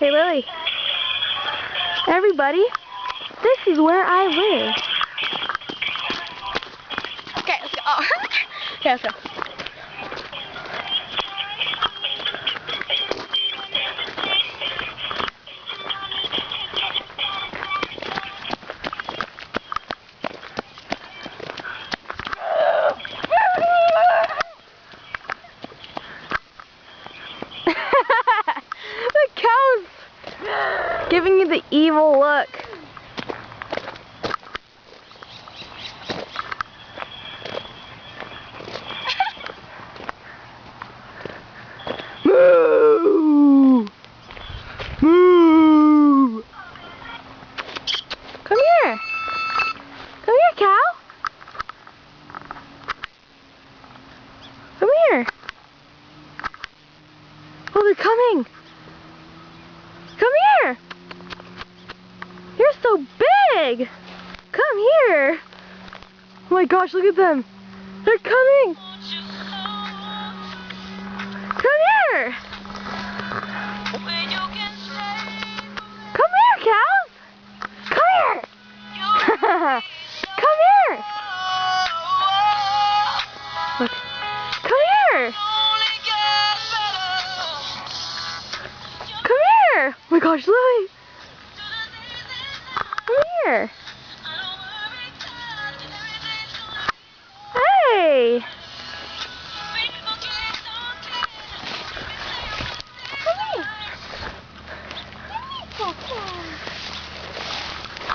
Hey Lily. Everybody, this is where I live. Okay, let's go. Oh. Okay, let's go. The cow's giving you the evil look. Moo! Moo! Come here. Come here, cow. Come here. Oh, they're coming. Come here. You're so big. Come here. Oh my gosh, look at them. They're coming. Come here. Come here, cows. Come here. Come here. Look. Come here. Come here. Oh my gosh, Lily. Come here. Hey.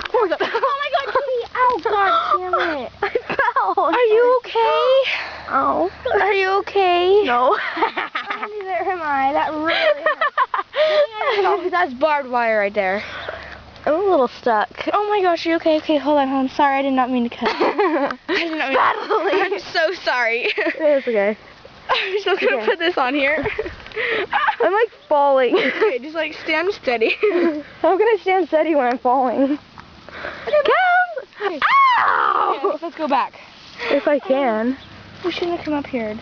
Oh my god. Oh my god. Ow, god damn it. I fell. Are you okay? Oh. Are you okay? No. Neither am I. That really hurts. That's barbed wire right there. I'm a little stuck. Oh my gosh, are you okay? Okay, hold on. Sorry, I did not mean to cut. I did not mean I'm so sorry. It's okay. I'm still gonna put this on here. I'm like falling. Okay, just like stand steady. How can I stand steady when I'm falling? Cows! Okay. Ow! Okay, let's go back. If I can. We shouldn't have come up here.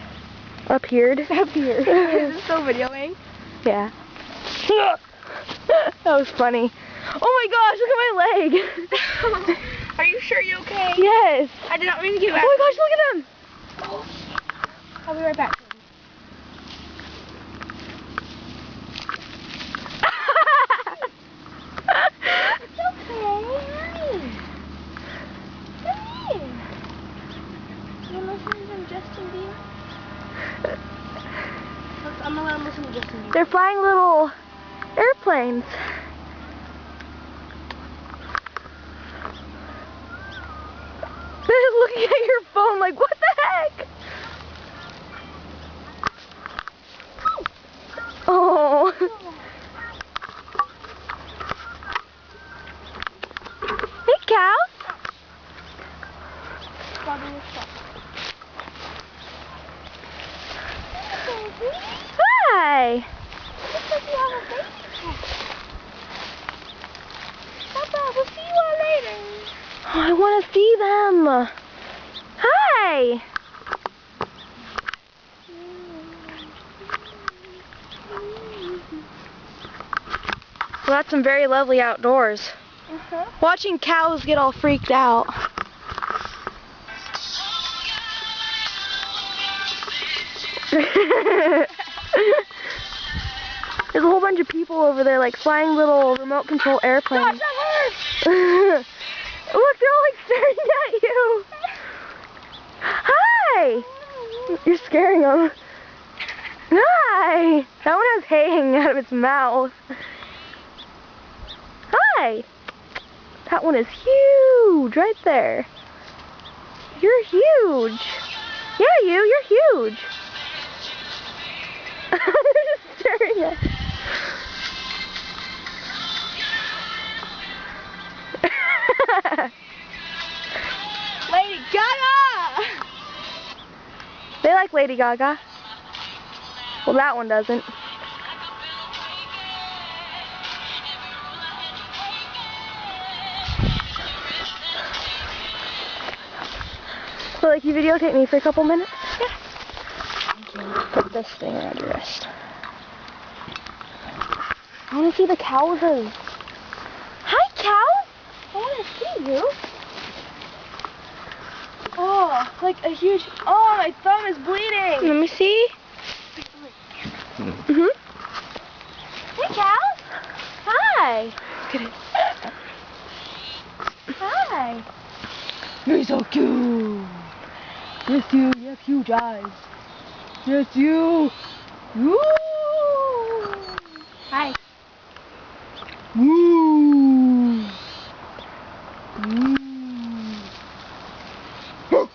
Up here? Up here. Is this still videoing? Yeah. That was funny. Oh my gosh, look at my leg. Are you sure you're okay? Yes. I did not mean to get Oh back. my gosh, look at them. I'll be right back. I'm gonna let him listen to Justin Bieber. They're flying little airplanes. They're looking at your phone like, what the heck? Oh. Hey, cows. Hi. Papa, we'll see you all later. Oh, I want to see them. Hi. Well, that's some very lovely outdoors. Watching cows get all freaked out. There's a whole bunch of people over there, like flying little remote control airplanes. Look, they're all like staring at you. Hi! You're scaring them. Hi! That one has hay hanging out of its mouth. Hi! That one is huge, right there. You're huge. Yeah, you're huge. They're just staring at you. Lady Gaga! They like Lady Gaga. Well, that one doesn't. So, like, you videotape me for a couple minutes? Yeah. Put this thing around your wrist. I want to see the cows. Hi, cows. I want to see you. Oh, like a huge. Oh, my thumb is bleeding. Let me see. Mhm. Hey, cows. Hi. Get it. Hi. You're so cute. Yes, you have huge eyes. Yes, you. Woo. Hi. Woo. Woo.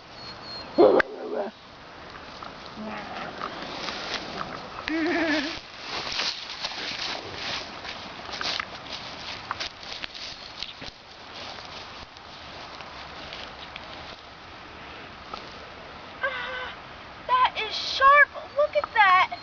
That is sharp. Look at that.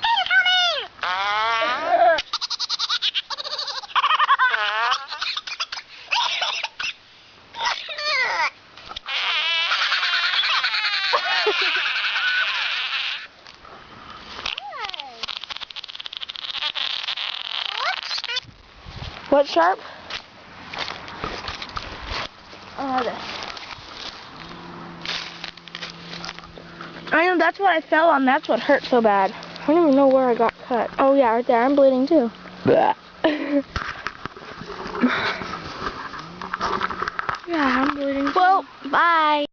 What's sharp? Oh, this. I know that's what I fell on. That's what hurt so bad. I don't even know where I got cut. Oh yeah, right there. I'm bleeding too. Yeah, I'm bleeding. Well, bye.